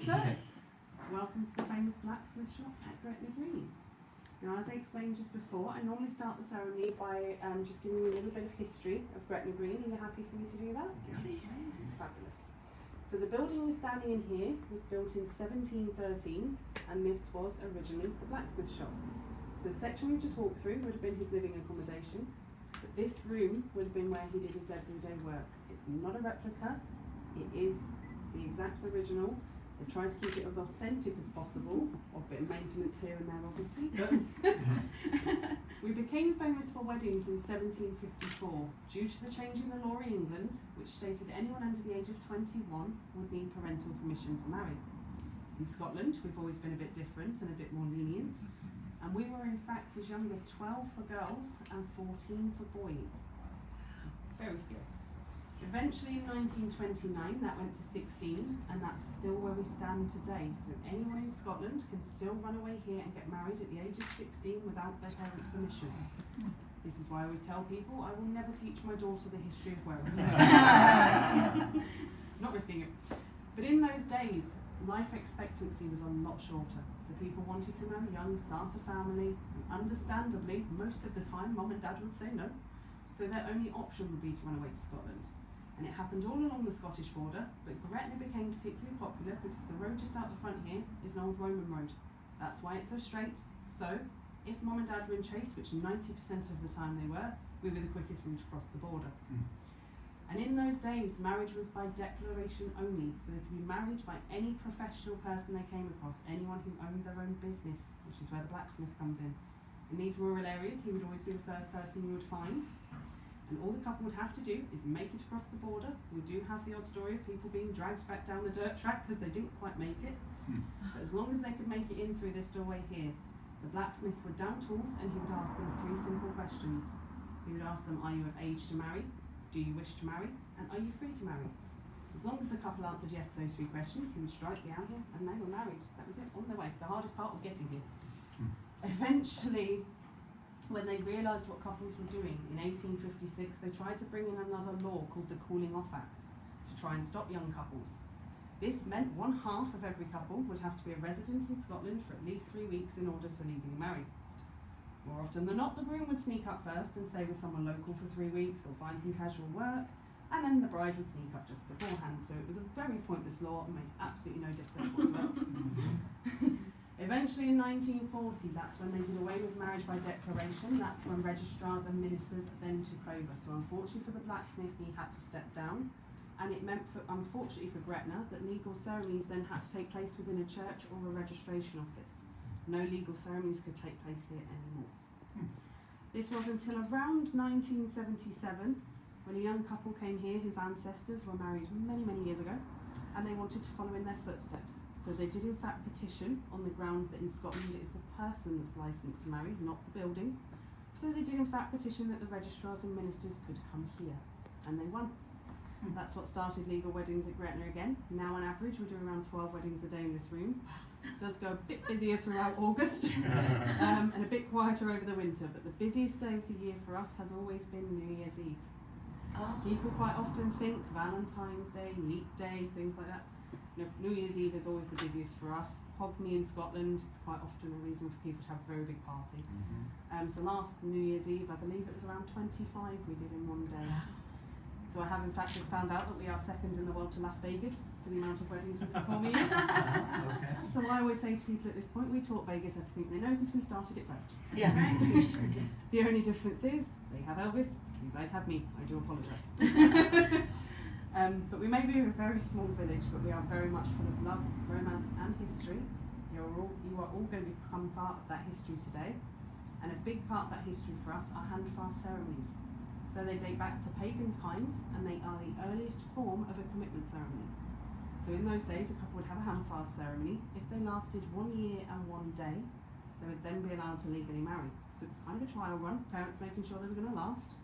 So, welcome to the famous blacksmith shop at Gretna Green. Now, as I explained just before, I normally start the ceremony by just giving you a little bit of history of Gretna Green. Are you happy for me to do that? Yes. Fabulous. So the building we're standing in here was built in 1713, and this was originally the blacksmith shop. So the section we've just walked through would have been his living accommodation, but this room would have been where he did his everyday work. It's not a replica, it is the exact original. They've tried to keep it as authentic as possible, or a bit of maintenance here and there obviously, but we became famous for weddings in 1754 due to the change in the law in England, which stated anyone under the age of 21 would need parental permission to marry. In Scotland, we've always been a bit different and a bit more lenient, and we were in fact as young as 12 for girls and 14 for boys. Very scary. Eventually in 1929 that went to 16, and that's still where we stand today. So anyone in Scotland can still run away here and get married at the age of 16 without their parents' permission. This is why I always tell people I will never teach my daughter the history of Wales. Not risking it. But in those days, life expectancy was a lot shorter. So people wanted to marry young, start a family, and understandably, most of the time, mum and dad would say no. So their only option would be to run away to Scotland. And it happened all along the Scottish border, but Graitney became particularly popular because the road just out the front here is an old Roman road. That's why it's so straight. So, if mum and dad were in chase, which 90% of the time they were the quickest route across the border. And in those days, marriage was by declaration only, so they could be married by any professional person they came across, anyone who owned their own business, which is where the blacksmith comes in. In these rural areas, he would always be the first person you would find. And all the couple would have to do is make it across the border. We do have the odd story of people being dragged back down the dirt track because they didn't quite make it. But as long as they could make it in through this doorway here, the blacksmith would down tools and he would ask them 3 simple questions. He would ask them, are you of age to marry? Do you wish to marry? And are you free to marry? As long as the couple answered yes to those 3 questions, he would strike the anvil and they were married. That was it, on their way. The hardest part was getting here. Eventually, when they realised what couples were doing in 1856, they tried to bring in another law called the Calling Off Act to try and stop young couples. This meant 1/2 of every couple would have to be a resident in Scotland for at least 3 weeks in order to legally marry. More often than not, the groom would sneak up first and stay with someone local for 3 weeks or find some casual work, and then the bride would sneak up just beforehand. So it was a very pointless law and made absolutely no difference whatsoever. Eventually in 1940, that's when they did away with marriage by declaration. That's when registrars and ministers then took over. So unfortunately for the blacksmith, he had to step down. And it meant, unfortunately for Gretna, that legal ceremonies then had to take place within a church or a registration office. No legal ceremonies could take place here anymore. This was until around 1977, when a young couple came here whose ancestors were married many, many years ago, and they wanted to follow in their footsteps. So they did in fact petition on the grounds that in Scotland it is the person that's licensed to marry, not the building. So they did in fact petition that the registrars and ministers could come here, and they won. That's what started legal weddings at Gretna again. Now on average we're doing around 12 weddings a day in this room. It does go a bit busier throughout August and a bit quieter over the winter, but the busiest day of the year for us has always been New Year's Eve. People quite often think Valentine's Day, Leap Day, things like that. No, New Year's Eve is always the busiest for us. Hogmanay in Scotland, it's quite often a reason for people to have a very big party. So last New Year's Eve, I believe it was around 25 we did in one day. So I have in fact just found out that we are second in the world to Las Vegas for the amount of weddings we perform a year. So I always say to people at this point, we taught Vegas everything they know because we started it first. Yes, you sure did. The only difference is, they have Elvis, you guys have me. I do apologise. But we may be a very small village, but we are very much full of love, romance and history. You are all going to become part of that history today. And a big part of that history for us are handfast ceremonies. So they date back to pagan times, and they are the earliest form of a commitment ceremony. So in those days, a couple would have a handfast ceremony. If they lasted 1 year and 1 day, they would then be allowed to legally marry. So it's kind of a trial run, parents making sure they were going to last.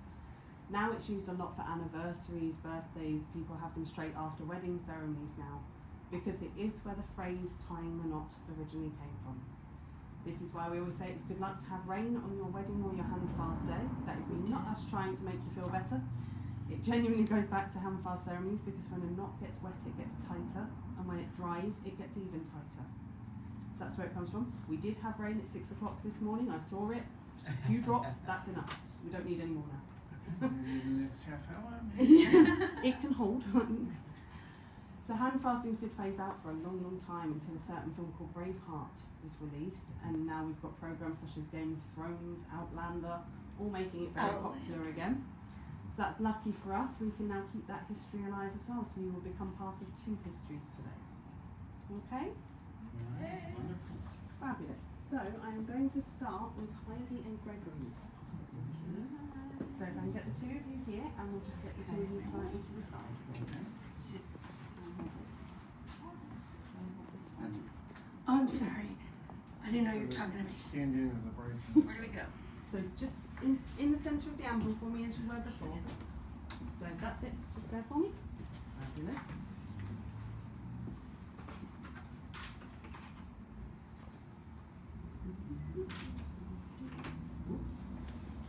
Now it's used a lot for anniversaries, birthdays. People have them straight after wedding ceremonies now, because it is where the phrase tying the knot originally came from. This is why we always say it's good luck to have rain on your wedding or your handfast day. That is not us trying to make you feel better. It genuinely goes back to handfast ceremonies because when a knot gets wet, it gets tighter, and when it dries, it gets even tighter. So that's where it comes from. We did have rain at 6 o'clock this morning. I saw it. A few drops. That's enough. We don't need any more now. Maybe the next half hour. It can hold. So handfastings did phase out for a long, long time until a certain film called Braveheart was released, and now we've got programs such as Game of Thrones, Outlander, all making it very popular again. So that's lucky for us. We can now keep that history alive as well, so you will become part of 2 histories today. Okay? Right, wonderful. Fabulous. So I'm going to start with Heidi and Gregory. So if I can get the 2 of you here, and we'll just get the 2 of you slightly to the side. Oh, I'm sorry. I didn't know you were talking to me. Stand in as a bridesmaid. Where do we go? So just in the centre of the amble for me as you were before. So that's it. Just there for me. Fabulous.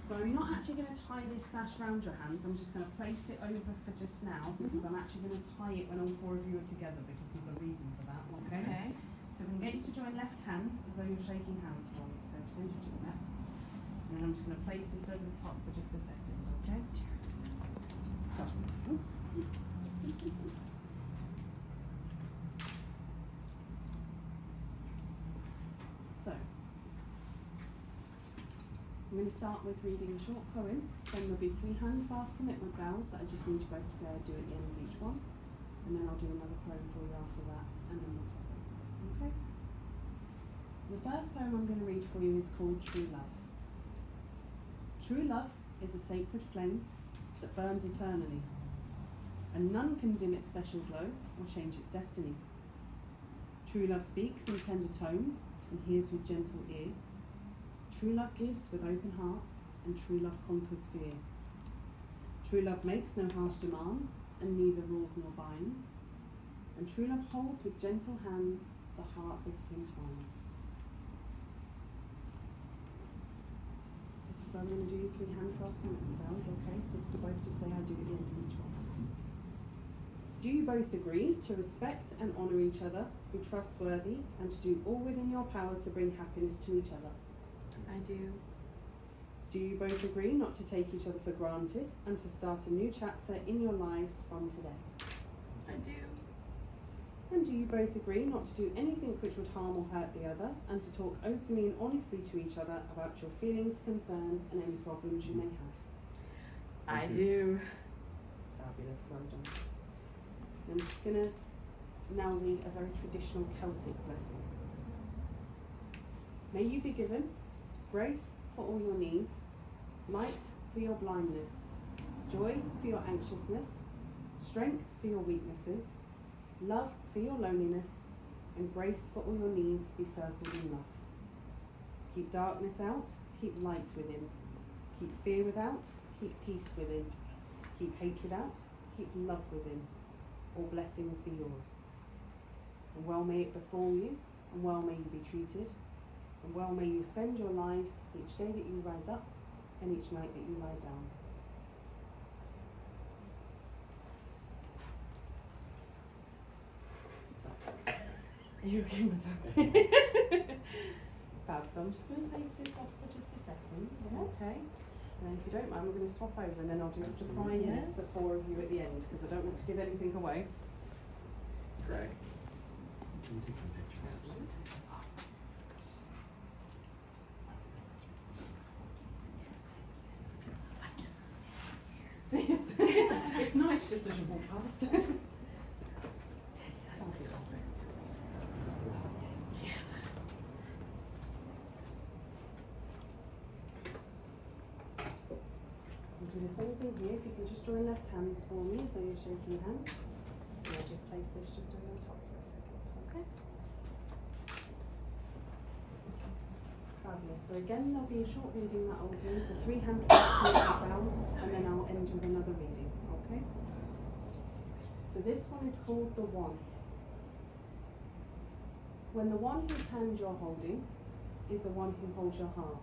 So I'm not actually going to tie this sash around your hands. I'm just going to place it over for just now because I'm actually going to tie it when all 4 of you are together because there's a reason for that. Okay. So we can get you to join left hands as though you're shaking hands for me. So pretend you've just met. And then I'm just going to place this over the top for just a second, okay? So, I'm going to start with reading a short poem. Then there'll be 3 handfast commitment vows that I just need you both to say I do at the end of each one. And then I'll do another poem for you after that, and then we'll swap over. Okay? So the first poem I'm going to read for you is called True Love. True love is a sacred flame that burns eternally, and none can dim its special glow or change its destiny. True love speaks in tender tones and hears with gentle ear. True love gives with open hearts, and true love conquers fear. True love makes no harsh demands, and neither rules nor binds. And true love holds with gentle hands the hearts that it entwines. This is where I'm going to do 3 handfast commitment vows, okay? So you both just say I do at the end of each one. Do you both agree to respect and honour each other, be trustworthy, and to do all within your power to bring happiness to each other? I do. Do you both agree not to take each other for granted and to start a new chapter in your lives from today? I do. And do you both agree not to do anything which would harm or hurt the other, and to talk openly and honestly to each other about your feelings, concerns, and any problems you may have? I do. Fabulous, well done. I'm just going to now read a very traditional Celtic blessing. May you be given grace for all your needs, light for your blindness, joy for your anxiousness, strength for your weaknesses, love for your loneliness, and grace for all your needs be circled in love. Keep darkness out, keep light within. Keep fear without, keep peace within. Keep hatred out, keep love within. All blessings be yours. And well may it befall you, and well may you be treated, and well may you spend your lives each day that you rise up, and each night that you lie down. Are you okay, madam? Fab, so I'm just going to take this off for just a second. Yes. Okay. And then if you don't mind, we're going to swap over and then I'll do a surprise Yes. for 4 of you at the end because I don't want to give anything away. So. It's nice just as you walk past. Do the same thing here. If you can just join left hands for me as though you're shaking hands. And I'll just place this just over the top for a second. Okay? Fabulous. So again, there'll be a short reading that I'll do, the 3 handfast vows, and then I'll end with another reading. Okay? So this one is called the One. When the one whose hand you're holding is the one who holds your heart.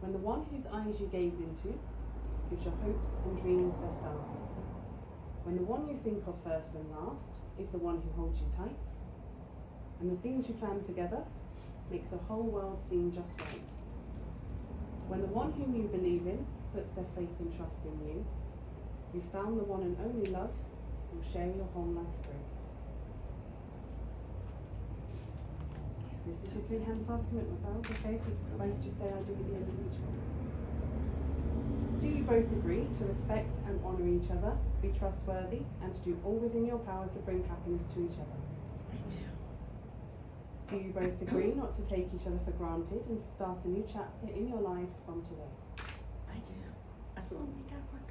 When the one whose eyes you gaze into gives your hopes and dreams their start. When the one you think of first and last is the one who holds you tight, and the things you plan together make the whole world seem just right. When the one whom you believe in puts their faith and trust in you, you've found the one and only love who will share your whole life through. This is your 3 handfast commitment vows, okay? If you could both just say I do at the end of each one. Do you both agree to respect and honour each other, be trustworthy, and to do all within your power to bring happiness to each other? I do. Do you both agree not to take each other for granted and to start a new chapter in your lives from today? I do. That's the one we gotta work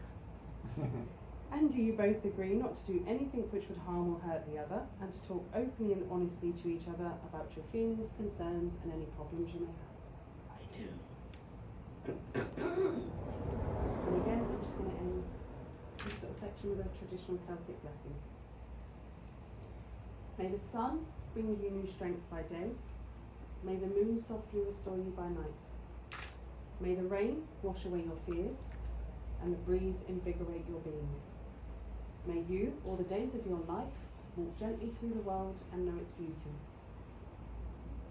on. And do you both agree not to do anything which would harm or hurt the other, and to talk openly and honestly to each other about your feelings, concerns, and any problems you may have? I do. And again, I'm just going to end this little section with a traditional Celtic blessing. May the sun bring you new strength by day. May the moon softly restore you by night. May the rain wash away your fears, and the breeze invigorate your being. May you, all the days of your life, walk gently through the world and know its beauty.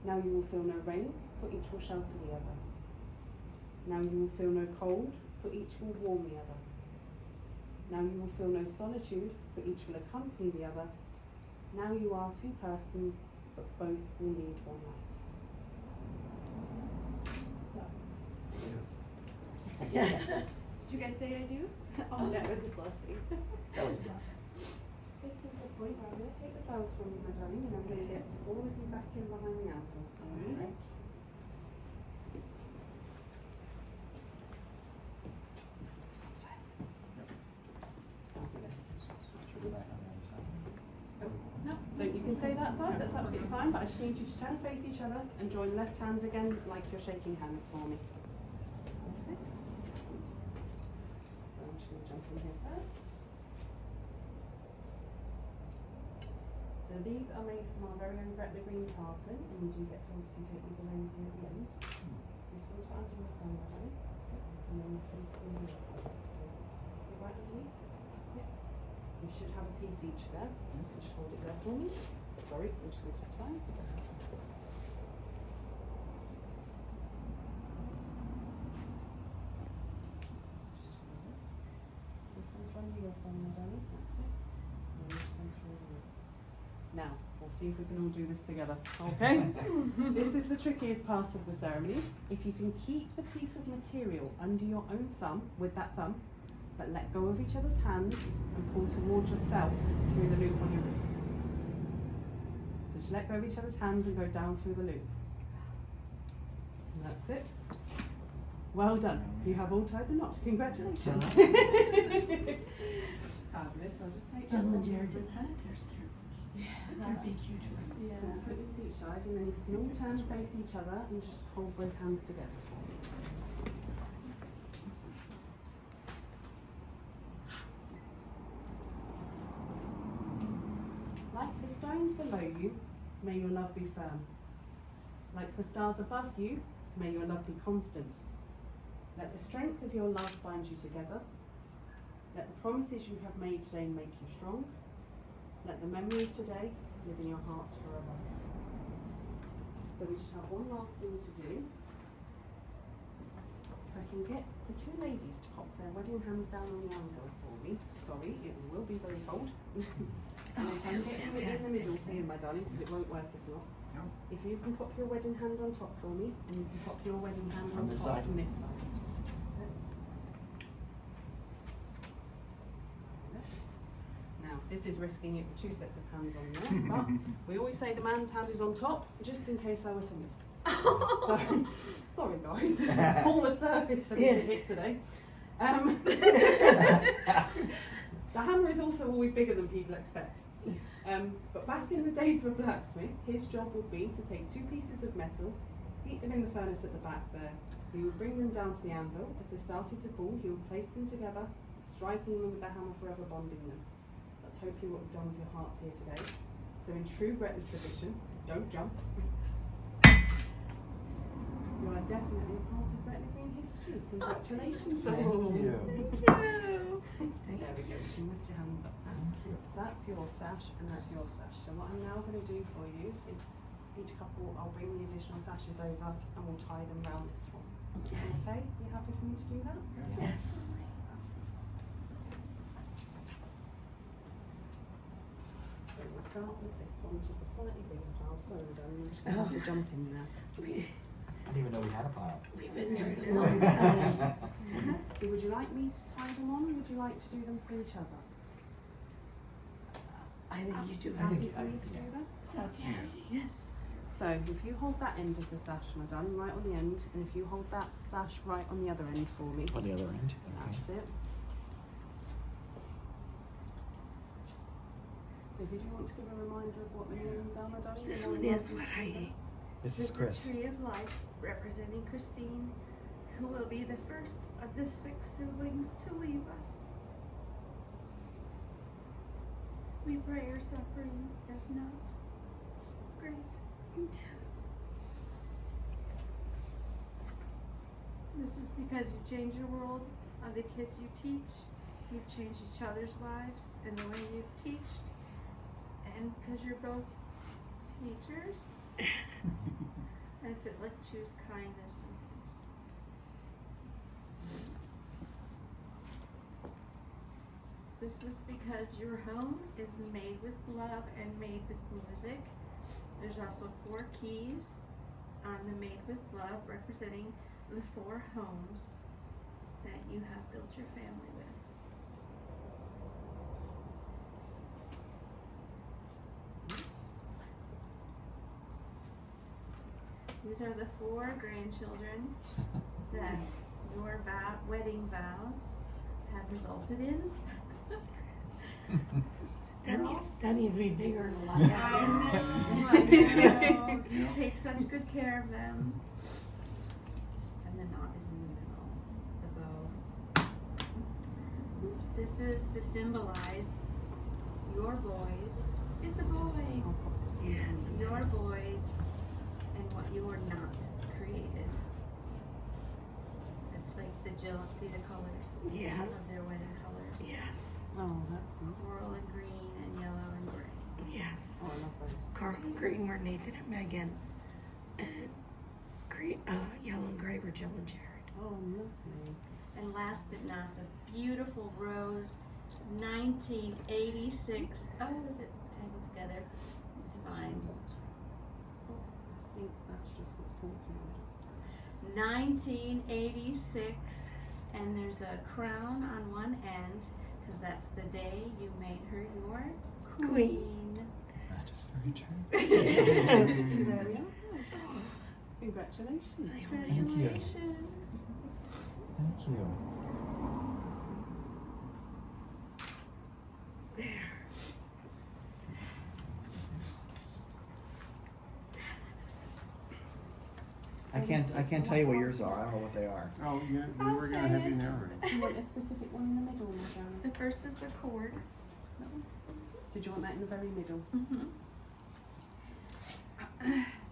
Now you will feel no rain, for each will shelter the other. Now you will feel no cold, for each will warm the other. Now you will feel no solitude, for each will accompany the other. Now you are 2 persons, but both will lead one life. So. Yeah. Did you guys say I do? Oh, that was a blessing. That was a blessing. This is the point where I'm going to take the bells from you, my darling, and I'm going to get all of you back in behind the apple. Alright. Fabulous. Should we go back on the other side? No, so you can stay that side, that's absolutely fine, but I just need you to turn and face each other and join left hands again like you're shaking hands for me. Okay. So I'm just going to jump in here first. So these are made from our very own Gretna Green tartan, and you do get to obviously take these away with you at the end. So this one's for under your thumb, right? That's it. And then this one's for under your thumb. So you're right underneath. That's it. You should have a piece each there. Just hold it there for me. Sorry, I'm just going to switch sides. This one's for under your thumb, my darling. That's it. And this one's for yours. Now, we'll see if we can all do this together. Okay? This is the trickiest part of the ceremony. If you can keep the piece of material under your own thumb, with that thumb, but let go of each other's hands and pull towards yourself through the loop on your wrist. So just let go of each other's hands and go down through the loop. And that's it. Well done. You have all tied the knot. Congratulations. Fabulous. I'll just take Jill you and Jared this did that. They're big, huge ones. Yeah, so put it to each side, and then you can all turn and face each other and just hold both hands together. Like the stones below you, may your love be firm. Like the stars above you, may your love be constant. Let the strength of your love bind you together. Let the promises you have made today make you strong. Let the memory of today live in your hearts forever. So we just have one last thing to do. If I can get the 2 ladies to pop their wedding hands down on the anvil for me. Sorry, it will be very cold. And I can feels get you in the middle here, my darling, because it won't work if not. No. If you can pop your wedding hand on top for me, and you can pop your wedding hand From on this top side? from this side. That's it. Now, this is risking it with 2 sets of hands on there, but we always say the man's hand is on top, just in case I were to miss. So, sorry guys, it's a smaller surface for me to hit today. The hammer is also always bigger than people expect. But back in the days of a blacksmith, his job would be to take 2 pieces of metal, heat them in the furnace at the back there. He would bring them down to the anvil. As they started to cool, he would place them together, striking them with the hammer, forever bonding them. That's hopefully what we've done with your hearts here today. So in true Gretna tradition, don't jump. You are definitely a part of Gretna Green history. missed you. Congratulations. Thank all. you. Thank There we go. You can lift your hands up now. Thank you. So that's your sash and that's your sash. So what I'm now going to do for you is each couple, I'll bring the additional sashes over and we'll tie them round this one. Okay. Okay? You happy for me to do that? Yes. So we'll start with this one, which is a slightly bigger pile. Sorry, darling, I'm just going to have to jump in there. I didn't even know we had a pile. We've been there a long time. So would you like me to tie them on or would you like to do them for each other? I think you do I have think- Happy for me to do that? Okay. Yes. So if you hold that end of the sash, my darling, right on the end, and if you hold that sash right on the other end for me. On the other end. That's Okay. it. So did you want to give a reminder of what the names are, my darling? This And one then is we'll- what, Heidi? This This is Chris. the tree of life representing Christine, who will be the first of the 6 siblings to leave us. We pray her suffering is not great. This is because you change your world of the kids you teach. You've changed each other's lives and the way you've teached. And because you're both teachers. And it says, like, choose kindness and peace. This is because your home is made with love and made with music. There's also 4 keys on the made with love, representing the 4 homes that you have built your family with. These are the 4 grandchildren that your wedding vows have resulted in. That needs to be bigger and a lot I better. know. You take such good care of them. And the knot is in the middle, the bow. This is to symbolize your boys. It's a boy. Yeah. Your boys and what you are not created. It's like the colors Yeah. of their wedding colors. Yes. Oh, that's good. Coral and green and yellow and gray. Yes. Oh, I love those. Carl and Green were Nathan and Megan. And yellow and gray were Jill and Jared. Oh, lovely. And last but not a beautiful rose, 1986. Oh, is it tangled together? It's fine. I think that's just what pulled through. 1986, and there's a crown on one end, because that's the day you made her your queen. That is very true. There we are. Congratulations. Congratulations. Thank you. There. I can't tell you what yours are. I don't know what they are. Oh, yeah, we I'll were say gonna have you it. narrate. Do you want a specific one in the middle, my darling? The first is the cord. Did you want that in the very middle?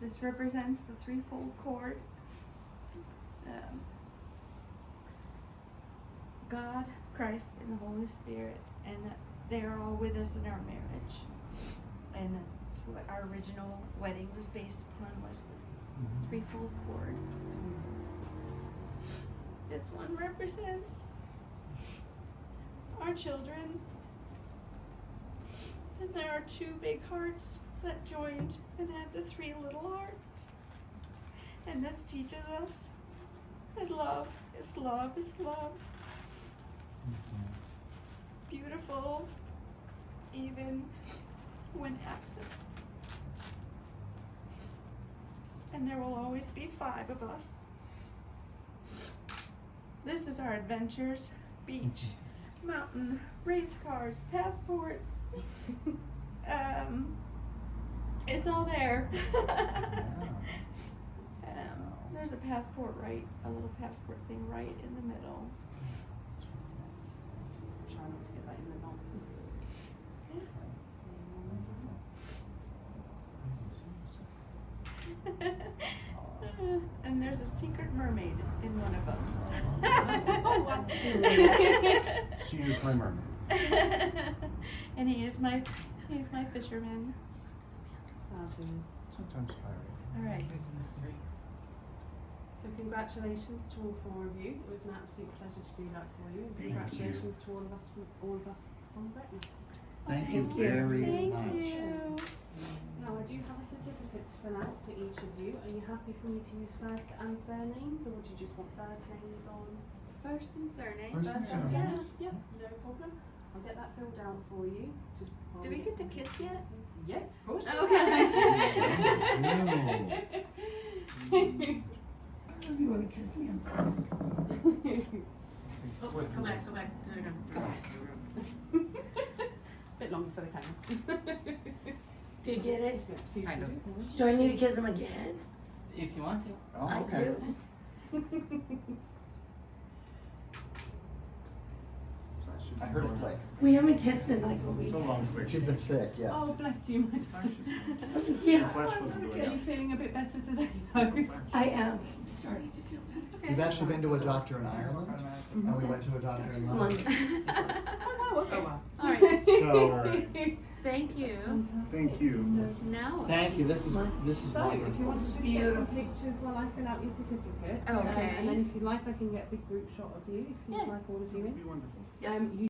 This represents the threefold cord. God, Christ, and the Holy Spirit, and they are all with us in our marriage. And that's what our original wedding was based upon, was the threefold cord. This one represents our children. And there are 2 big hearts that joined and had the 3 little hearts. And this teaches us that love is love is love. Beautiful, even when absent. And there will always be 5 of us. This is our adventures: beach, mountain, race cars, passports. It's all there. There's a passport a little passport thing right in the middle. Try not to get that in the knot. And there's a secret mermaid in one of them. Oh, wow. She is my mermaid. And he's my fisherman. Fabulous. Sometimes pirate. All right. So congratulations to all 4 of you. It was an absolute pleasure to do that for you. And Thank congratulations to all of us from Gretna. Thank you Thank you. very Thank much. you. Now I do have a certificate to fill out for each of you. Are you happy for me to use first and surnames, or would you just want first names on? First and surname. First and surname. Yeah, no problem. I'll get that filled out for you. Just while Do we get to some- kiss yet? Yeah, of course. Okay. You want to kiss me? I'm sick. Oh, come back to the room. Bit longer for the camera. Do you get it? Kind of. Do I need to kiss him again? If you want to. Oh, I okay. do. I heard it click. We haven't kissed in like a week. It's a long quick. She's been sick, yes. Oh, bless you, my darling. Yeah, Flesh wasn't doing Are you it. feeling a bit better today, though? I am starting to feel better. We've actually been to a doctor in Ireland, and we went to a doctor in London. London. Oh, okay. Oh, wow. All right. So, Thank you. Thank you. Now. thank you. This is So, if you wonderful. want to just get some pictures while I fill out your certificate. Okay. And then if you'd like, I can get a big group shot of you, if you'd Yeah. like all of you It would in. be wonderful. Yes. You